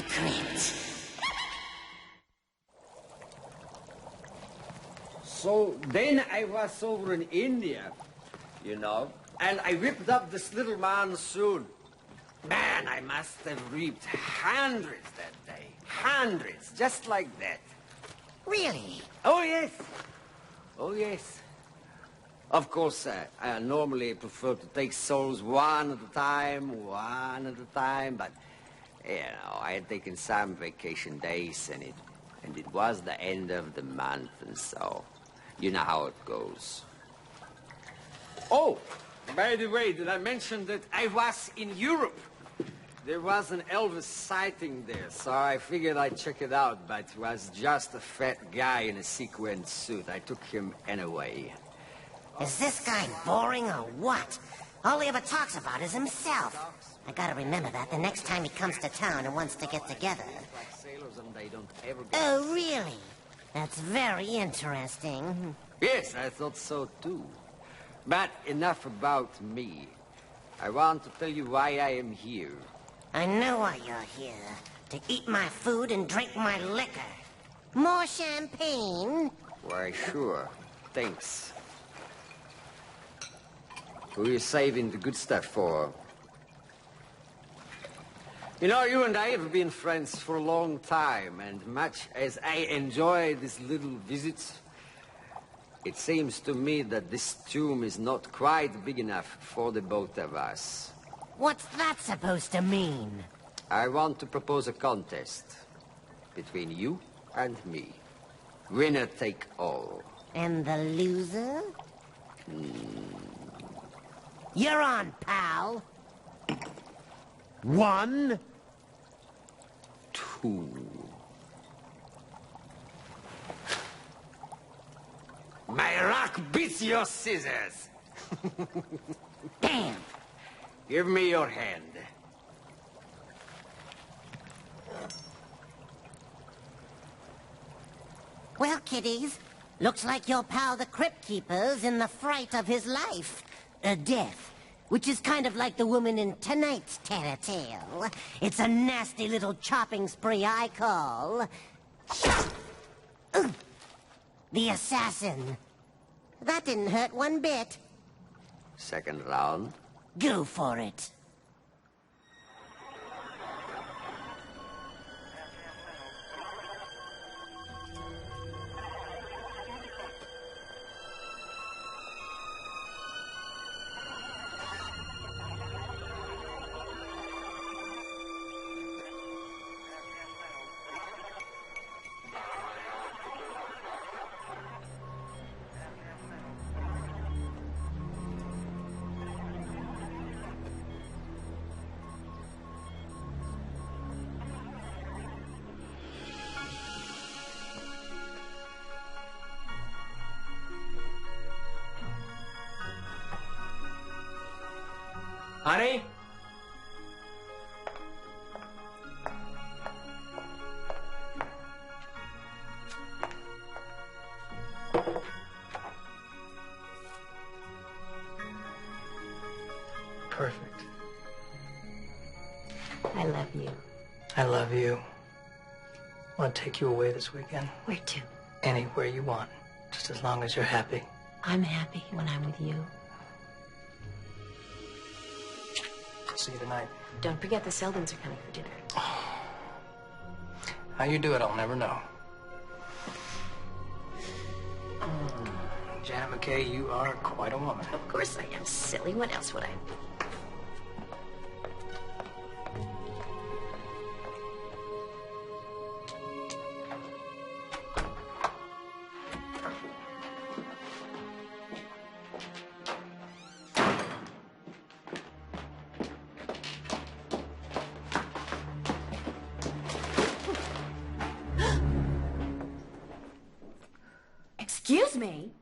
the crypt. So then I was over in India, you know, and I whipped up this little monsoon. Man, I must have reaped hundreds that day. Hundreds, just like that. Really? Oh, yes. Oh, yes. Of course, I normally prefer to take souls one at a time, but, you know, I had taken some vacation days, and it was the end of the month, and so, you know how it goes. Oh, by the way, did I mention that I was in Europe? There was an Elvis sighting there, so I figured I'd check it out, but it was just a fat guy in a sequin suit. I took him anyway. Is this guy boring or what? All he ever talks about is himself. I gotta remember that the next time he comes to town and wants to get together. Oh, really? That's very interesting. Yes, I thought so too. But enough about me. I want to tell you why I am here. I know why you're here. To eat my food and drink my liquor. More champagne? Why, sure. Thanks. Who are you saving the good stuff for? You know, you and I have been friends for a long time, and much as I enjoy these little visits, it seems to me that this tomb is not quite big enough for the both of us. What's that supposed to mean? I want to propose a contest between you and me. Winner take all. And the loser? You're on, pal. 1, 2. My rock beats your scissors. Damn. Give me your hand. Well, kiddies, looks like your pal the Crypt Keeper's in the fright of his life. Death, which is kind of like the woman in tonight's tale. It's a nasty little chopping spree I call... the assassin. That didn't hurt one bit. Second round. Go for it. Honey? Perfect. I love you. I love you. I want to take you away this weekend. Where to? Anywhere you want, just as long as you're happy. I'm happy when I'm with you. See you tonight. Don't forget the Seldons are coming for dinner. How you do it, I'll never know. Janet McKay, you are quite a woman. Of course I am, silly. What else would I be? Excuse me?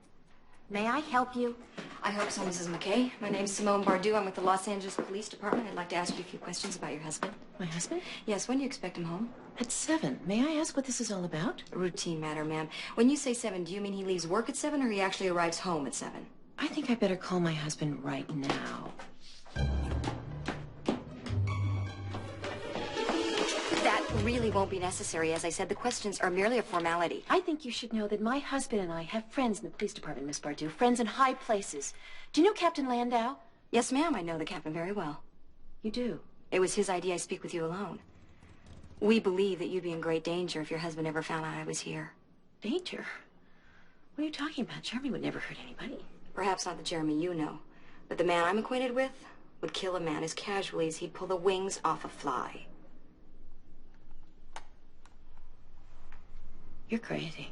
May I help you? I hope so, Mrs. McKay. My name's Simone Bardou. I'm with the Los Angeles Police Department. I'd like to ask you a few questions about your husband. My husband? Yes, when do you expect him home? At 7. May I ask what this is all about? A routine matter, ma'am. When you say 7, do you mean he leaves work at 7 or he actually arrives home at 7? I think I better call my husband right now. That really won't be necessary. As I said, the questions are merely a formality. I think you should know that my husband and I have friends in the police department, Miss Bardu. Friends in high places. Do you know Captain Landau? Yes, ma'am, I know the captain very well. You do? It was his idea I speak with you alone. We believe that you'd be in great danger if your husband ever found out I was here. Danger? What are you talking about? Jeremy would never hurt anybody. Perhaps not the Jeremy you know, but the man I'm acquainted with would kill a man as casually as he'd pull the wings off a fly. You're crazy.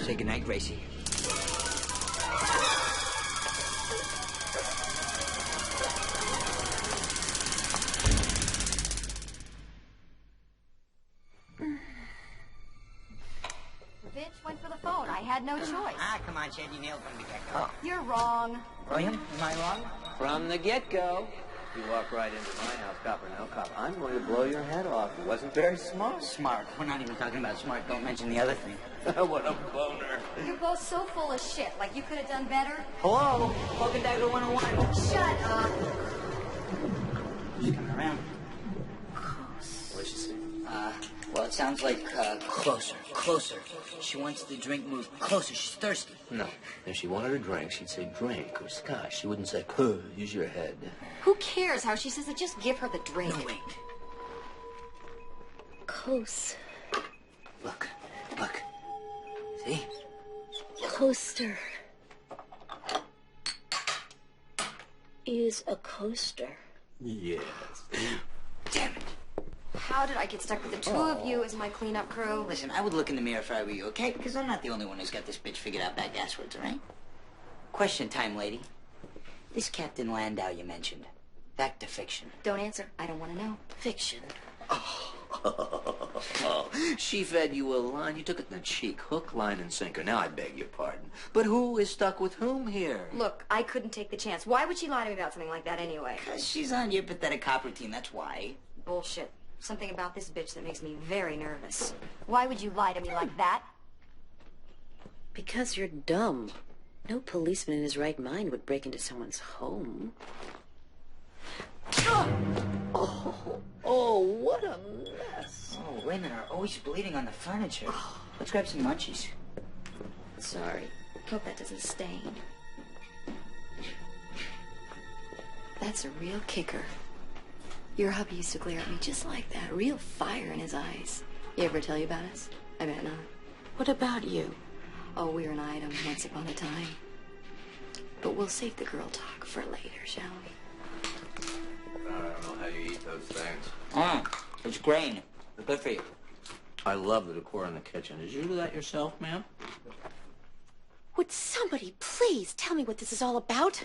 Say goodnight, Gracie. The bitch went for the phone. I had no choice. Come on, Chad, you nailed from the get-go. You're wrong. William, am I wrong? From the get-go, you walk right into my house, cop or no cop. I'm going to blow your head off. It wasn't very smart. Smart. We're not even talking about smart. Don't mention the other thing. What a boner. You're both so full of shit. Like you could have done better. Hello? Cloak and Dagger 101. Shut up. She's coming around. What did she say? Well, it sounds like, closer, closer. She wants the drink moved closer. She's thirsty. No. If she wanted a drink, she'd say drink or scotch. She wouldn't say, use your head. Who cares how she says it? Just give her the drink. No, wait. Close. Look. See? Coaster. Is a coaster. Yes. Damn it. How did I get stuck with the two of you as my cleanup crew? Listen, I would look in the mirror if I were you, okay? Because I'm not the only one who's got this bitch figured out back asswards, all right? Question time, lady. This Captain Landau you mentioned, fact or fiction? Don't answer. I don't want to know. Fiction. She fed you a line. You took it in the cheek. Hook, line, and sinker. Now, I beg your pardon. But who is stuck with whom here? Look, I couldn't take the chance. Why would she lie to me about something like that anyway? Because she's on your pathetic copper team, that's why. Bullshit. Something about this bitch that makes me very nervous. Why would you lie to me like that? Because you're dumb. No policeman in his right mind would break into someone's home. Oh, what a mess. Oh, women are always bleeding on the furniture. Let's grab some munchies. Sorry. Hope that doesn't stain. That's a real kicker. Your hubby used to glare at me just like that. Real fire in his eyes. You ever tell you about us? I bet not. What about you? Oh, we're an item once upon a time. But we'll save the girl talk for later, shall we? I don't know how you eat those things. It's grain. It's good for you. I love the decor in the kitchen. Did you do that yourself, ma'am? Would somebody please tell me what this is all about?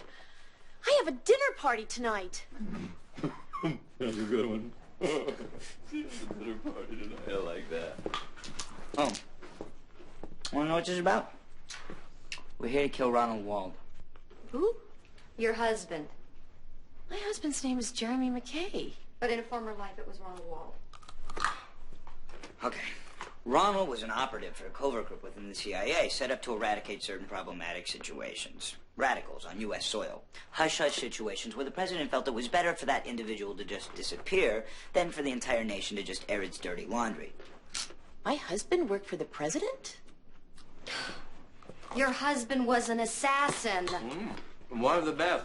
I have a dinner party tonight. That's a good one. Dinner party tonight. I like that. Oh. Want to know what this is about? We're here to kill Ronald Wald. Who? Your husband. My husband's name is Jeremy McKay. But in a former life, it was Ronald Wald. Okay. Ronald was an operative for a covert group within the CIA set up to eradicate certain problematic situations. Radicals on U.S. soil. Hush-hush situations where the president felt it was better for that individual to just disappear than for the entire nation to just air its dirty laundry. My husband worked for the president? Your husband was an assassin. One of the best.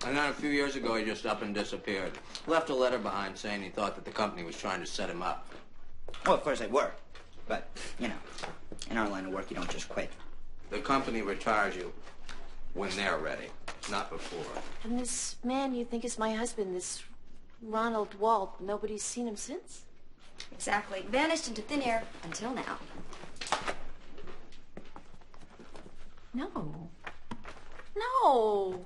And then a few years ago, he just up and disappeared. Left a letter behind saying he thought that the company was trying to set him up. Well, of course they were. But, you know, in our line of work, you don't just quit. The company retires you when they're ready, not before. And this man you think is my husband, this Ronald Wald, nobody's seen him since? Exactly. Vanished into thin air until now. No. No.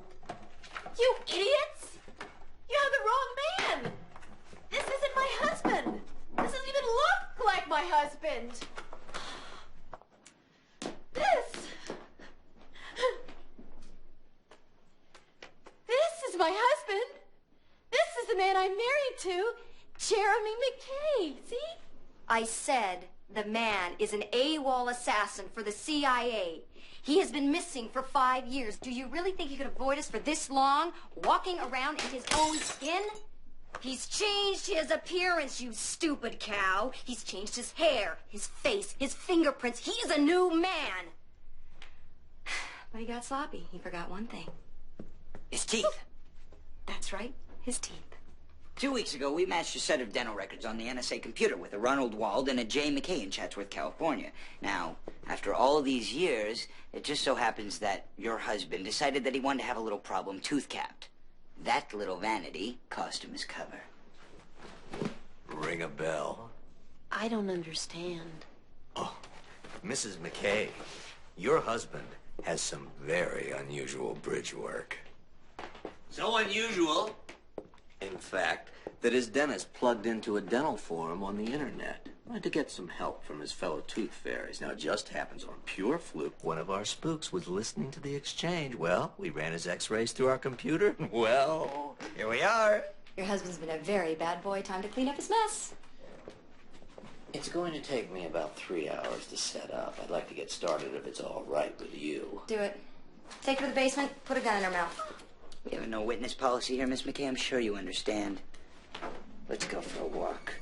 You idiots! You have the wrong man! This isn't my husband! This doesn't even look like my husband! This is my husband! This is the man I'm married to, Jeremy McKay, see? I said the man is an AWOL assassin for the CIA. He has been missing for 5 years. Do you really think he could avoid us for this long, walking around in his own skin? He's changed his appearance, you stupid cow. He's changed his hair, his face, his fingerprints. He is a new man. But he got sloppy. He forgot one thing. His teeth. That's right, his teeth. 2 weeks ago, we matched a set of dental records on the NSA computer with a Ronald Wald and a J. McKay in Chatsworth, California. Now, after all these years, it just so happens that your husband decided that he wanted to have a little problem tooth-capped. That little vanity cost him his cover. Ring a bell. I don't understand. Oh, Mrs. McKay, your husband has some very unusual bridge work. So unusual, in fact, that his dentist plugged into a dental forum on the internet. Wanted to get some help from his fellow tooth fairies. Now, it just happens on pure fluke, one of our spooks was listening to the exchange. Well, we ran his x-rays through our computer. Well, here we are. Your husband's been a very bad boy. Time to clean up his mess. It's going to take me about 3 hours to set up. I'd like to get started if it's all right with you. Do it. Take her to the basement. Put a gun in her mouth. We have a no witness policy here, Miss McKay. I'm sure you understand. Let's go for a walk.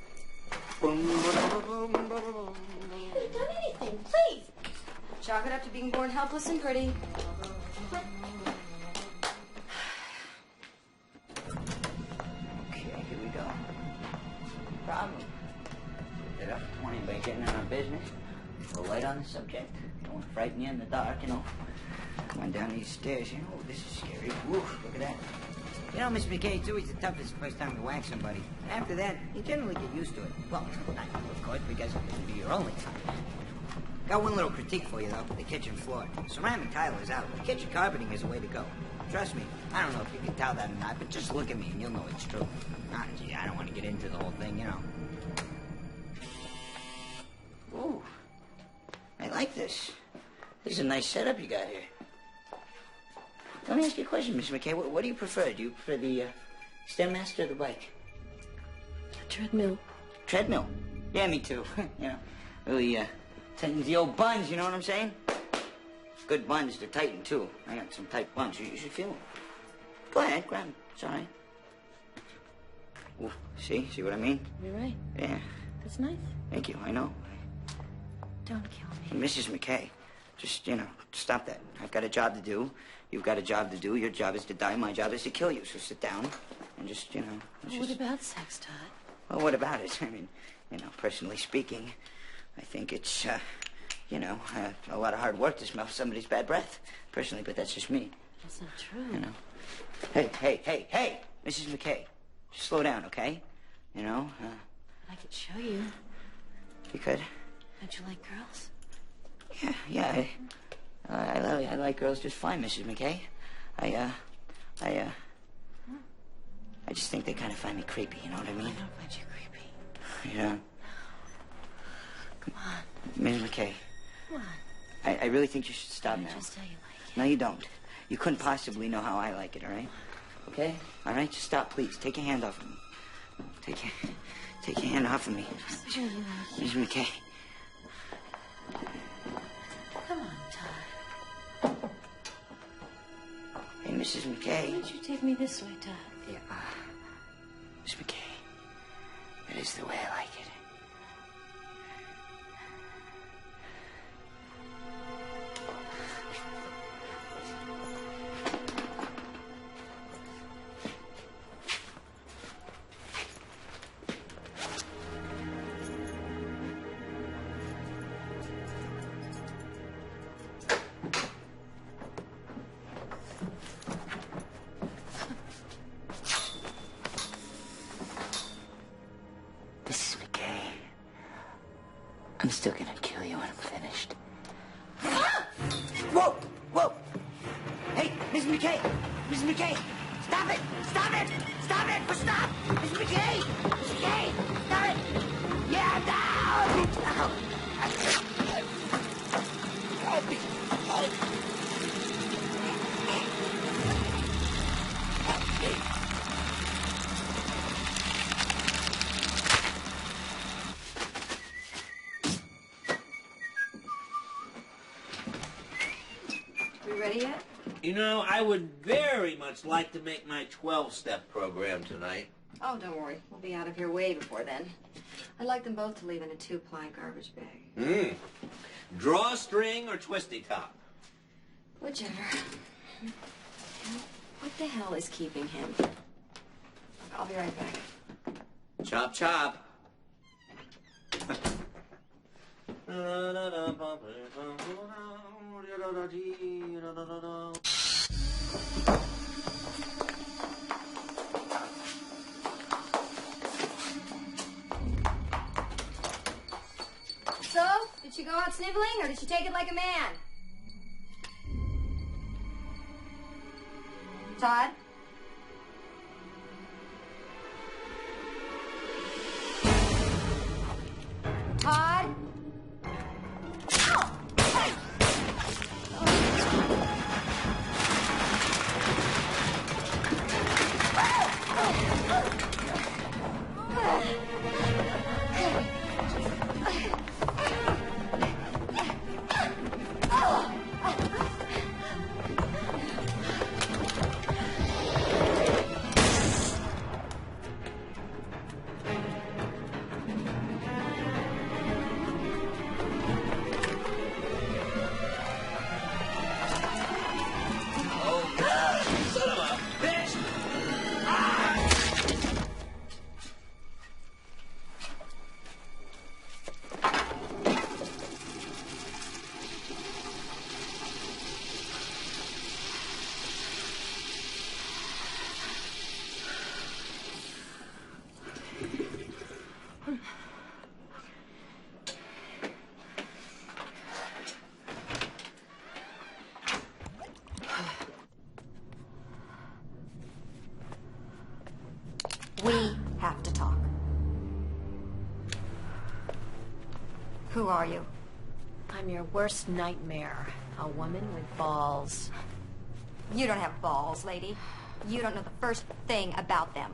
I haven't done anything. Please. Chalk it up to being born helpless and pretty. Okay, here we go. Problem. Get up. Don't want anybody getting in our business. Go light on the subject. Don't want to frighten you in the dark, you know. Going down these stairs, you know. This is scary. Woof, look at that. You know, Miss McKay, it's always the toughest the first time you whack somebody. After that, you generally get used to it. Well, not you, of course, because it'll be your only time. Got one little critique for you, though. The kitchen floor. Ceramic tile is out. The kitchen carpeting is the way to go. Trust me, I don't know if you can tell that or not, but just look at me and you'll know it's true. Ah, gee, I don't want to get into the whole thing, you know. Ooh. I like this. This is a nice setup you got here. Let me ask you a question, Miss McKay. What do you prefer? Do you prefer the Stairmaster or the bike? A treadmill. Treadmill? Yeah, me too. You know, really tightens the old buns, you know what I'm saying? Good buns to tighten, too. I got some tight buns. You should feel them. Go ahead, grab them. It's all right. Ooh, see what I mean? You're right. Yeah. That's nice. Thank you, I know. Don't kill me. Mrs. McKay, just, you know, stop that. I've got a job to do. You've got a job to do. Your job is to die. My job is to kill you. So sit down and just, you know. What about sex, Todd? Well, what about it? I mean, you know, personally speaking, I think it's, you know, a lot of hard work to smell somebody's bad breath. Personally, but that's just me. That's not true. You know. Hey, Mrs. McKay. Just slow down, okay? You know? I could show you. You could? Don't you like girls? Yeah. I like girls just fine, Mrs. McKay. I just think they kind of find me creepy, you know what I mean? I don't find you creepy. Yeah. Come on. Mrs. McKay. Come on. I really think you should stop now. Just how you like it. No, you don't. You couldn't possibly know how I like it, all right? Okay? All right? Just stop, please. Take your hand off of me. Take your hand off of me. Just how you like it. Mrs. McKay. Come on, Todd. Hey, Mrs. McKay. Why don't you take me this way, Todd? Yeah, Miss McKay. That is the way I like it. I'm still gonna kill you when I'm finished. Whoa! Hey, Miss McKay! Miss McKay! Stop it! Stop it! Stop it! Stop! Miss McKay! Miss McKay! Stop it! Yeah, down! ready yet? You know, I would very much like to make my 12-step program tonight. Oh, don't worry. We'll be out of here way before then. I'd like them both to leave in a 2-ply garbage bag. Drawstring or twisty top? Whichever. What the hell is keeping him? I'll be right back. Chop, chop. So, did she go out sniveling, or did she take it like a man? Todd? Todd? We have to talk. Who are you? I'm your worst nightmare. A woman with balls. You don't have balls, lady. You don't know the first thing about them.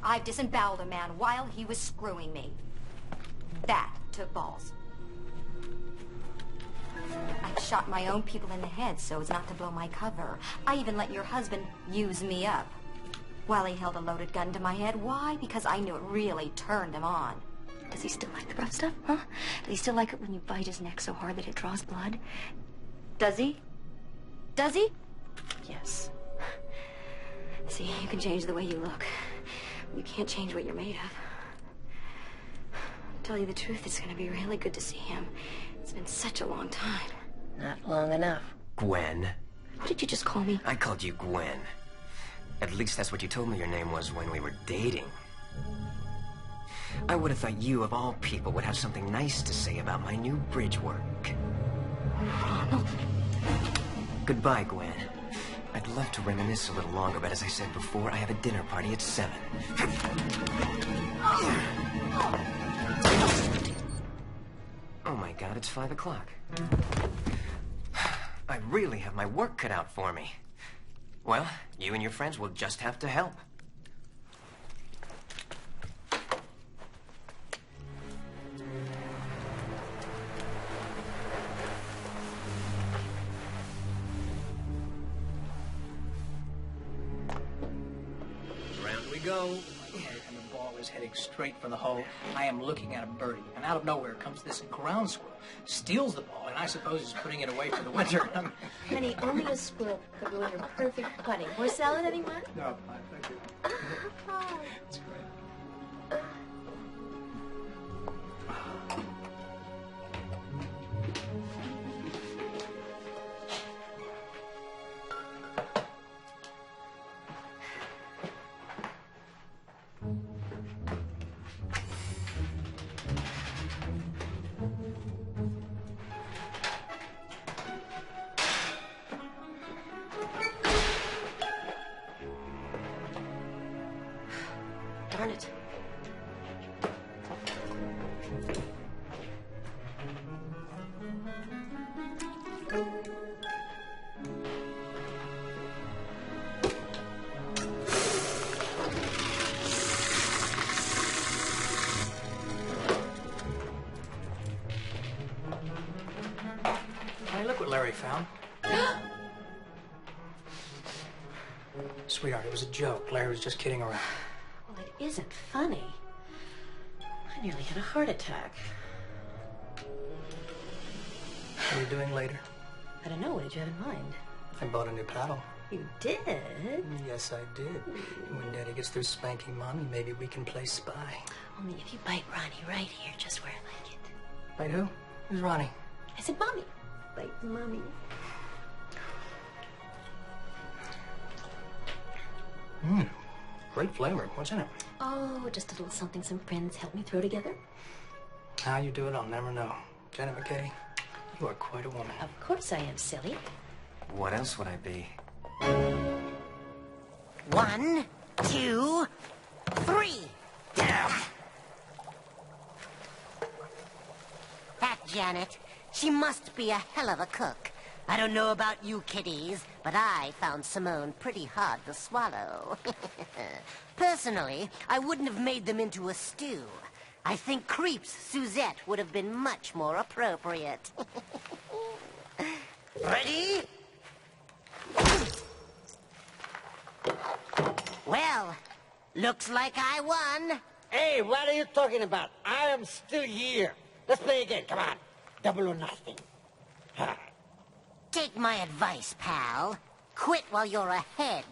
I've disemboweled a man while he was screwing me. That took balls. I've shot my own people in the head so as not to blow my cover. I even let your husband use me up while he held a loaded gun to my head. Why? Because I knew it really turned him on. Does he still like the rough stuff, huh? Does he still like it when you bite his neck so hard that it draws blood? Does he? Does he? Yes. See, you can change the way you look. You can't change what you're made of. To tell you the truth, it's gonna be really good to see him. It's been such a long time. Not long enough. Gwen. What did you just call me? I called you Gwen. At least that's what you told me your name was when we were dating. I would have thought you, of all people, would have something nice to say about my new bridge work. Ronald. Goodbye, Gwen. I'd love to reminisce a little longer, but as I said before, I have a dinner party at 7. Oh my God, it's 5 o'clock. I really have my work cut out for me. Well, you and your friends will just have to help. Round we go. And the ball is heading straight for the hole. I am looking at a birdie, and out of nowhere comes this ground squirrel, steals the ball, and I suppose is putting it away for the winter. Honey, only a squirrel could ruin your perfect putting. Want to sell it, anyone? No, thank you. It's great. Darn it. Hey, look what Larry found. Sweetheart, it was a joke. Larry was just kidding around. Well, it isn't funny. I nearly had a heart attack. What are you doing later? I don't know. What did you have in mind? I bought a new paddle. You did? Yes, I did. When Daddy gets through spanking Mommy, maybe we can play spy. Only if you bite Ronnie right here, just where I like it. Bite who? Who's Ronnie? I said, Mommy. Bite Mommy. Great flavor. What's in it? Oh, just a little something some friends helped me throw together. How you do it, I'll never know. Janet McKay, you are quite a woman. Of course I am, silly. What else would I be? 1, 2, 3. That Janet. She must be a hell of a cook. I don't know about you kiddies, but I found Simone pretty hard to swallow. Personally, I wouldn't have made them into a stew. I think Creep's Suzette would have been much more appropriate. Ready? Well, looks like I won. Hey, what are you talking about? I am still here. Let's play again. Come on. Double or nothing. Take my advice, pal. Quit while you're ahead.